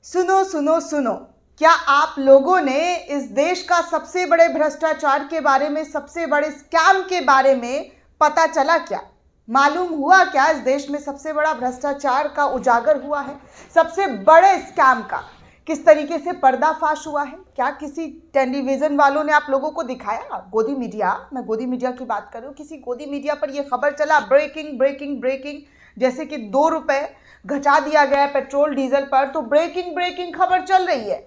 सुनो सुनो सुनो, क्या आप लोगों ने इस देश का सबसे बड़े भ्रष्टाचार के बारे में, सबसे बड़े स्कैम के बारे में पता चला क्या? मालूम हुआ क्या इस देश में सबसे बड़ा भ्रष्टाचार का उजागर हुआ है? सबसे बड़े स्कैम का किस तरीके से पर्दाफाश हुआ है? क्या किसी टेलीविजन वालों ने आप लोगों को दिखाया? गोदी मीडिया, मैं गोदी मीडिया की बात कर रही हूँ, किसी गोदी मीडिया पर यह खबर चला, ब्रेकिंग ब्रेकिंग ब्रेकिंग, जैसे कि 2 रुपए घटा दिया गया है पेट्रोल डीजल पर, तो ब्रेकिंग ब्रेकिंग खबर चल रही है।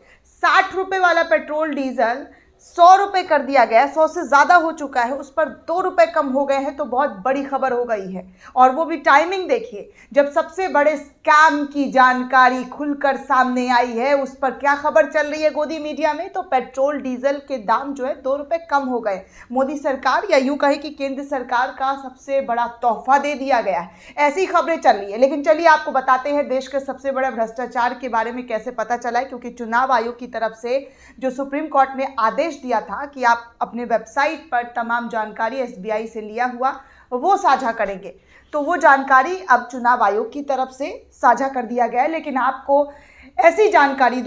60 रुपए वाला पेट्रोल डीजल 100 रुपए कर दिया गया, 100 से ज़्यादा हो चुका है, उस पर 2 रुपए कम हो गए हैं, तो बहुत बड़ी खबर हो गई है। और वो भी टाइमिंग देखिए, जब सबसे बड़े स्कैम की जानकारी खुलकर सामने आई है, उस पर क्या खबर चल रही है गोदी मीडिया में? तो पेट्रोल डीजल के दाम जो है 2 रुपए कम हो गए। मोदी सरकार, या यूं कहे कि केंद्र सरकार का सबसे बड़ा तोहफा दे दिया गया है, ऐसी खबरें चल रही है। लेकिन चलिए आपको बताते हैं देश के सबसे बड़े भ्रष्टाचार के बारे में कैसे पता चला है, क्योंकि चुनाव आयोग की तरफ से जो सुप्रीम कोर्ट ने आदेश दिया था कि आप अपने वेबसाइट पर तमाम जानकारी एसबीआई से लिया हुआ वो साझा करेंगे, तो वो जानकारी अब चुनाव आयोग की तरफ से साझा कर दिया गया है। लेकिन आपको ऐसी जानकारी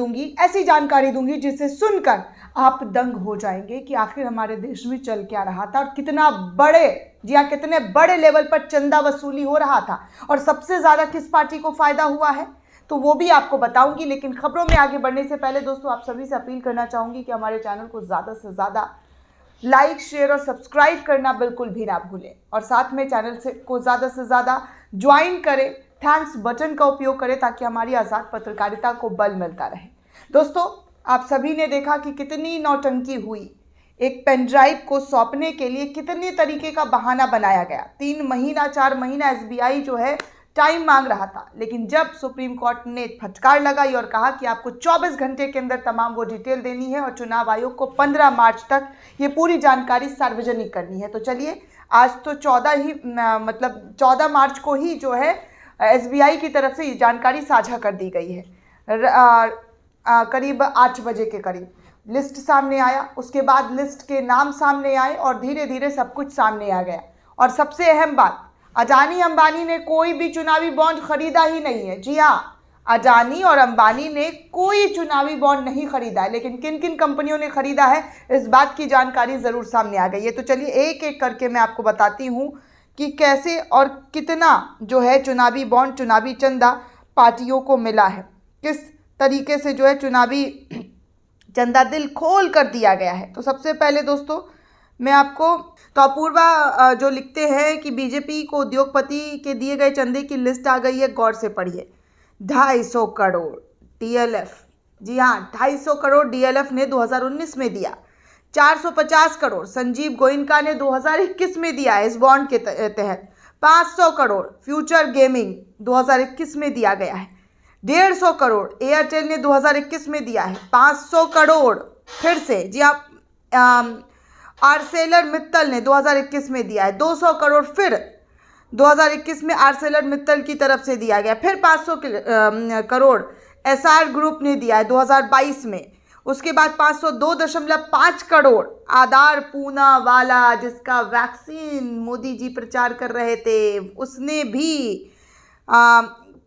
दूंगी जिसे सुनकर आप दंग हो जाएंगे कि आखिर हमारे देश में चल क्या रहा था और कितना बड़े, जी हाँ, कितने बड़े लेवल पर चंदा वसूली हो रहा था और सबसे ज़्यादा किस पार्टी को फायदा हुआ है, तो वो भी आपको बताऊंगी। लेकिन खबरों में आगे बढ़ने से पहले दोस्तों, आप सभी से अपील करना चाहूँगी कि हमारे चैनल को ज़्यादा से ज़्यादा लाइक, शेयर और सब्सक्राइब करना बिल्कुल भी ना भूलें, और साथ में चैनल को ज़्यादा से ज़्यादा ज्वाइन करें, थैंक्स बटन का उपयोग करें, ताकि हमारी आज़ाद पत्रकारिता को बल मिलता रहे। दोस्तों, आप सभी ने देखा कि कितनी नौटंकी हुई, एक पेन ड्राइव को सौंपने के लिए कितने तरीके का बहाना बनाया गया। 3 महीना 4 महीना एसबीआई जो है टाइम मांग रहा था, लेकिन जब सुप्रीम कोर्ट ने फटकार लगाई और कहा कि आपको 24 घंटे के अंदर तमाम वो डिटेल देनी है और चुनाव आयोग को 15 मार्च तक ये पूरी जानकारी सार्वजनिक करनी है, तो चलिए आज तो 14 मार्च को ही जो है एसबीआई की तरफ से ये जानकारी साझा कर दी गई है। करीब 8 बजे के करीब लिस्ट सामने आया, उसके बाद लिस्ट के नाम सामने आए और धीरे धीरे सब कुछ सामने आ गया। और सबसे अहम बात, अडानी अंबानी ने कोई भी चुनावी बॉन्ड खरीदा ही नहीं है। जी हाँ, अडानी और अंबानी ने कोई चुनावी बॉन्ड नहीं खरीदा है, लेकिन किन किन कंपनियों ने खरीदा है इस बात की जानकारी ज़रूर सामने आ गई है। तो चलिए एक एक करके मैं आपको बताती हूँ कि कैसे और कितना जो है चुनावी बॉन्ड, चुनावी चंदा पार्टियों को मिला है, किस तरीके से जो है चुनावी चंदा दिल खोल कर दिया गया है। तो सबसे पहले दोस्तों मैं आपको, तो अपूर्वा जो लिखते हैं कि बीजेपी को उद्योगपति के दिए गए चंदे की लिस्ट आ गई है, गौर से पढ़िए। 250 करोड़ डीएलएफ, जी हाँ 250 करोड़ डीएलएफ ने 2019 में दिया। 450 करोड़ संजीव गोयनका ने 2021 में दिया है इस बॉन्ड के तहत। 500 करोड़ फ्यूचर गेमिंग 2021 में दिया गया है। 150 करोड़ एयरटेल ने 2021 में दिया है। 500 करोड़ फिर से, जी हाँ, आर्सेलर मित्तल ने 2021 में दिया है। 200 करोड़ फिर 2021 में आर्सेलर मित्तल की तरफ से दिया गया। फिर 500 करोड़ एसआर ग्रुप ने दिया है 2022 में। उसके बाद 502.5 करोड़ आधार पूना वाला, जिसका वैक्सीन मोदी जी प्रचार कर रहे थे, उसने भी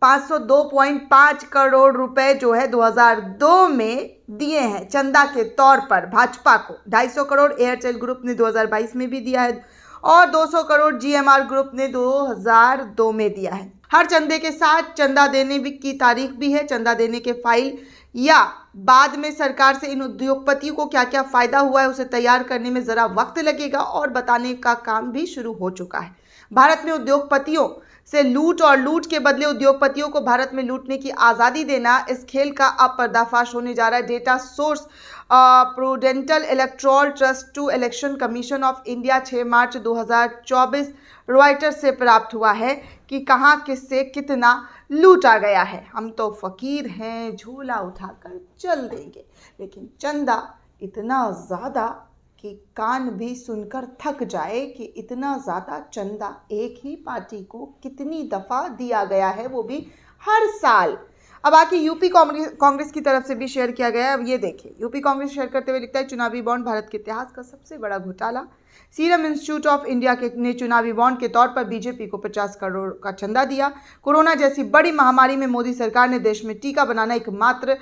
502.5 करोड़ रुपए जो है 2002 में दिए हैं चंदा के तौर पर भाजपा को। 250 करोड़ एयरटेल ग्रुप ने 2022 में भी दिया है और 200 करोड़ जीएमआर ग्रुप ने 2002 में दिया है। हर चंदे के साथ चंदा देने की तारीख भी है, चंदा देने के फाइल या बाद में सरकार से इन उद्योगपतियों को क्या क्या फ़ायदा हुआ है उसे तैयार करने में ज़रा वक्त लगेगा और बताने का काम भी शुरू हो चुका है। भारत में उद्योगपतियों से लूट और लूट के बदले उद्योगपतियों को भारत में लूटने की आज़ादी देना, इस खेल का अब पर्दाफाश होने जा रहा है। Data source Prudential electoral trust to election commission of India 6 March 2024 Reuters से प्राप्त हुआ है कि कहाँ किससे कितना लूटा गया है। हम तो फकीर हैं, झोला उठाकर चल देंगे, लेकिन चंदा इतना ज़्यादा कि कान भी सुनकर थक जाए कि इतना ज़्यादा चंदा एक ही पार्टी को कितनी दफ़ा दिया गया है, वो भी हर साल। अब आके यूपी कांग्रेस की तरफ से भी शेयर किया गया है। अब ये देखिए, यूपी कांग्रेस शेयर करते हुए लिखता है, चुनावी बॉन्ड भारत के इतिहास का सबसे बड़ा घोटाला, सीरम इंस्टीट्यूट ऑफ इंडिया ने चुनावी बॉन्ड के तौर पर बीजेपी को 50 करोड़ का चंदा दिया। कोरोना जैसी बड़ी महामारी में मोदी सरकार ने देश में टीका बनाना एकमात्र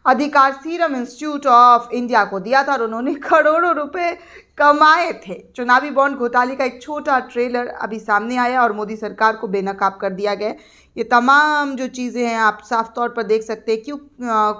अधिकार सीरम इंस्टीट्यूट ऑफ इंडिया को दिया था और उन्होंने करोड़ों रुपए कमाए थे। चुनावी बॉन्ड घोटाले का एक छोटा ट्रेलर अभी सामने आया और मोदी सरकार को बेनकाब कर दिया गया। ये तमाम जो चीज़ें हैं आप साफ तौर पर देख सकते हैं। क्यों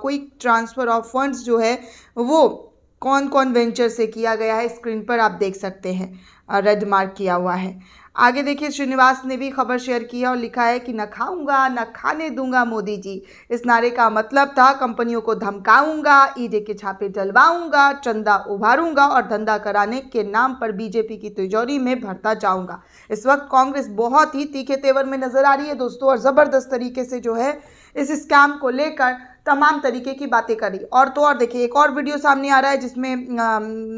कोई ट्रांसफ़र ऑफ फंड्स जो है वो कौन कौन वेंचर से किया गया है, स्क्रीन पर आप देख सकते हैं, रेड मार्क किया हुआ है। आगे देखिए, श्रीनिवास ने भी खबर शेयर की है और लिखा है कि न खाऊंगा न खाने दूंगा मोदी जी। इस नारे का मतलब था कंपनियों को धमकाऊंगा, ईडी के छापे डलवाऊंगा, चंदा उभारूंगा और धंधा कराने के नाम पर बीजेपी की तिजोरी में भरता जाऊंगा। इस वक्त कांग्रेस बहुत ही तीखे तेवर में नजर आ रही है दोस्तों और ज़बरदस्त तरीके से जो है इस स्कैम को लेकर तमाम तरीके की बातें करी। और तो और देखिए, एक और वीडियो सामने आ रहा है जिसमें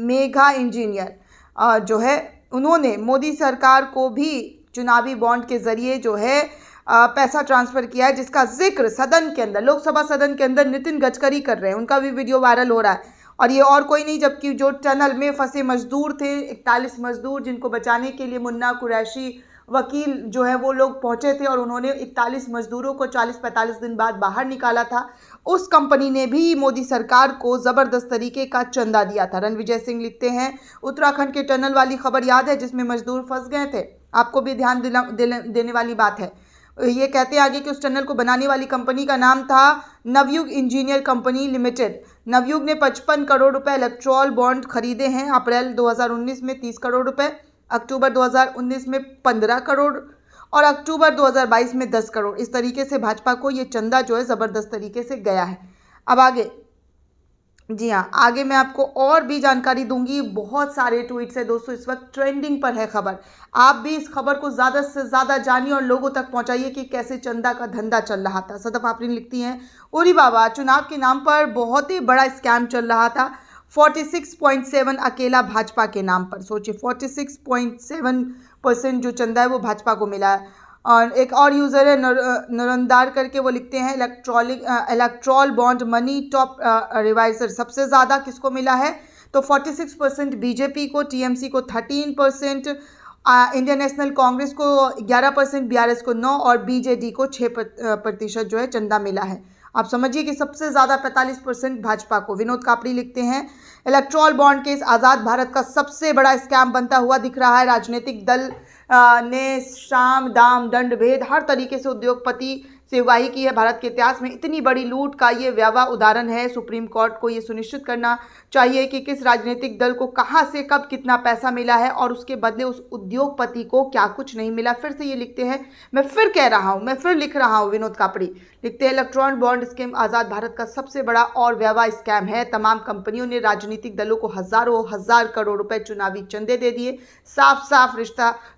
मेघा इंजीनियर जो है उन्होंने मोदी सरकार को भी चुनावी बॉन्ड के जरिए जो है पैसा ट्रांसफ़र किया है, जिसका जिक्र सदन के अंदर, लोकसभा सदन के अंदर नितिन गडकरी कर रहे हैं। उनका भी वीडियो वायरल हो रहा है और ये और कोई नहीं जबकि जो टनल में फंसे मजदूर थे, 41 मजदूर जिनको बचाने के लिए मुन्ना कुरैशी वकील जो है वो लोग पहुंचे थे और उन्होंने 41 मजदूरों को 40-45 दिन बाद बाहर निकाला था। उस कंपनी ने भी मोदी सरकार को ज़बरदस्त तरीके का चंदा दिया था। रणविजय सिंह लिखते हैं, उत्तराखंड के टनल वाली खबर याद है जिसमें मजदूर फंस गए थे? आपको भी ध्यान देने वाली बात है। ये कहते हैं आगे कि उस टनल को बनाने वाली कंपनी का नाम था Navyug engineer company limited. Navyug ने 55 करोड़ रुपए इलेक्ट्रॉल बॉन्ड खरीदे हैं। अप्रैल 2019 में 30 करोड़ रुपए, अक्टूबर 2019 में 15 करोड़ और अक्टूबर 2022 में 10 करोड़। इस तरीके से भाजपा को ये चंदा जो है ज़बरदस्त तरीके से गया है। अब आगे, जी हाँ, आगे मैं आपको और भी जानकारी दूंगी। बहुत सारे ट्वीट्स है दोस्तों, इस वक्त ट्रेंडिंग पर है खबर। आप भी इस खबर को ज़्यादा से ज़्यादा जानिए और लोगों तक पहुंचाइए कि कैसे चंदा का धंधा चल रहा था। सदफ आफरीन लिखती हैं, उरी बाबा, चुनाव के नाम पर बहुत ही बड़ा स्कैम चल रहा था। 46.7 अकेला भाजपा के नाम पर। सोचिए, 46.7% जो चंदा है वो भाजपा को मिला है। और एक और यूज़र है नरंदार करके, वो लिखते हैं इलेक्ट्रॉल बॉन्ड मनी टॉप रिवाइजर, सबसे ज़्यादा किसको मिला है? तो 46% बीजेपी को, टीएमसी को 13%, इंडियन नेशनल कांग्रेस को 11%, बीआरएस को 9% और बीजेडी को 6% जो है चंदा मिला है। आप समझिए कि सबसे ज़्यादा 45% भाजपा को। विनोद कापड़ी लिखते हैं, इलेक्ट्रॉल बॉन्ड केस आज़ाद भारत का सबसे बड़ा स्कैम बनता हुआ दिख रहा है। राजनीतिक दल ने साम दाम दंड भेद हर तरीके से उद्योगपति से उगाही की है। भारत के इतिहास में इतनी बड़ी लूट का ये व्यापक उदाहरण है। सुप्रीम कोर्ट को ये सुनिश्चित करना चाहिए कि किस राजनीतिक दल को कहां से कब कितना पैसा मिला है और उसके बदले उस उद्योगपति को क्या कुछ नहीं मिला। फिर से ये लिखते हैं, मैं फिर कह रहा हूं, मैं फिर लिख रहा हूं। विनोद कापड़ी लिखते हैं, इलेक्ट्रॉन बॉन्ड स्कीम आज़ाद भारत का सबसे बड़ा और व्यापक स्कैम है। तमाम कंपनियों ने राजनीतिक दलों को हजारों हजार करोड़ रुपए चुनावी चंदे दे दिए। साफ साफ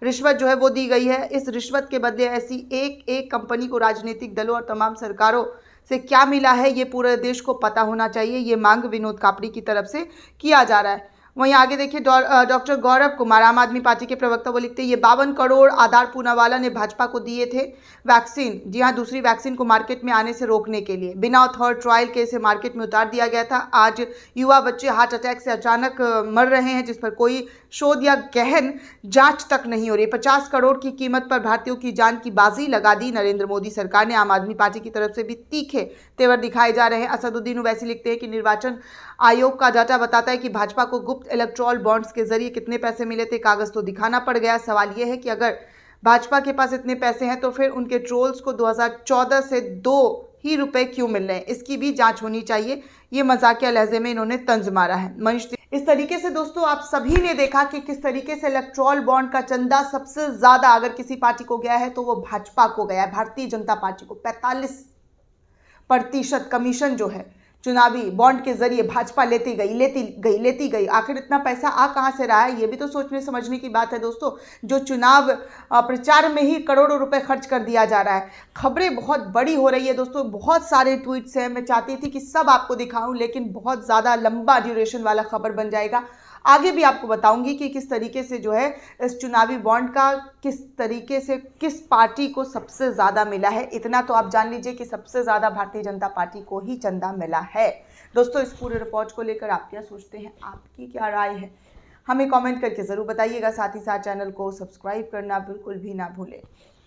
रिश्वत जो है वो दी गई है। इस रिश्वत के बदले ऐसी एक कंपनी को राजनीतिक दलों और तमाम सरकारों से क्या मिला है ये पूरे देश को पता होना चाहिए। ये मांग विनोद कापड़ी की तरफ से किया जा रहा है। वहीं आगे देखिए, डॉक्टर गौरव कुमार, आम आदमी पार्टी के प्रवक्ता, वो लिखते हैं, ये 52 करोड़ आधार पूनावाला ने भाजपा को दिए थे वैक्सीन। जी हाँ, दूसरी वैक्सीन को मार्केट में आने से रोकने के लिए बिना थर्ड ट्रायल के इसे मार्केट में उतार दिया गया था। आज युवा बच्चे हार्ट अटैक से अचानक मर रहे हैं जिस पर कोई शोध या गहन जांच तक नहीं हो रही। 50 करोड़ की कीमत पर भारतीयों की जान की बाजी लगा दी नरेंद्र मोदी सरकार ने। आम आदमी पार्टी की तरफ से भी तीखे तेवर दिखाए जा रहे हैं। असदुद्दीन ओवैसी लिखते हैं कि निर्वाचन आयोग का डाटा बताता है कि भाजपा को गुप्त इलेक्ट्रॉल बॉन्ड्स के जरिए कितने पैसे मिले थे, कागज तो दिखाना पड़ गया। सवाल यह है कि अगर भाजपा के पास इतने पैसे हैं तो फिर उनके ट्रोल्स को 2014 से 2 ही रुपए क्यों मिल रहे हैं, इसकी भी जांच होनी चाहिए। ये मजाकिया लहजे में इन्होंने तंज मारा है। मनीष, इस तरीके से दोस्तों आप सभी ने देखा कि किस तरीके से इलेक्ट्रॉल बॉन्ड का चंदा सबसे ज्यादा अगर किसी पार्टी को गया है तो वो भाजपा को गया है। भारतीय जनता पार्टी को 45% कमीशन जो है चुनावी बॉन्ड के जरिए भाजपा लेती गई। आखिर इतना पैसा आ कहां से रहा है, ये भी तो सोचने समझने की बात है दोस्तों। जो चुनाव प्रचार में ही करोड़ों रुपए खर्च कर दिया जा रहा है। खबरें बहुत बड़ी हो रही है दोस्तों, बहुत सारे ट्वीट्स हैं। मैं चाहती थी कि सब आपको दिखाऊं लेकिन बहुत ज़्यादा लंबा ड्यूरेशन वाला खबर बन जाएगा। आगे भी आपको बताऊंगी कि किस तरीके से जो है इस चुनावी बॉन्ड का किस तरीके से किस पार्टी को सबसे ज़्यादा मिला है। इतना तो आप जान लीजिए कि सबसे ज़्यादा भारतीय जनता पार्टी को ही चंदा मिला है। दोस्तों, इस पूरे रिपोर्ट को लेकर आप क्या सोचते हैं, आपकी क्या राय है, हमें कमेंट करके ज़रूर बताइएगा। साथ ही साथ चैनल को सब्सक्राइब करना बिल्कुल भी ना भूलें।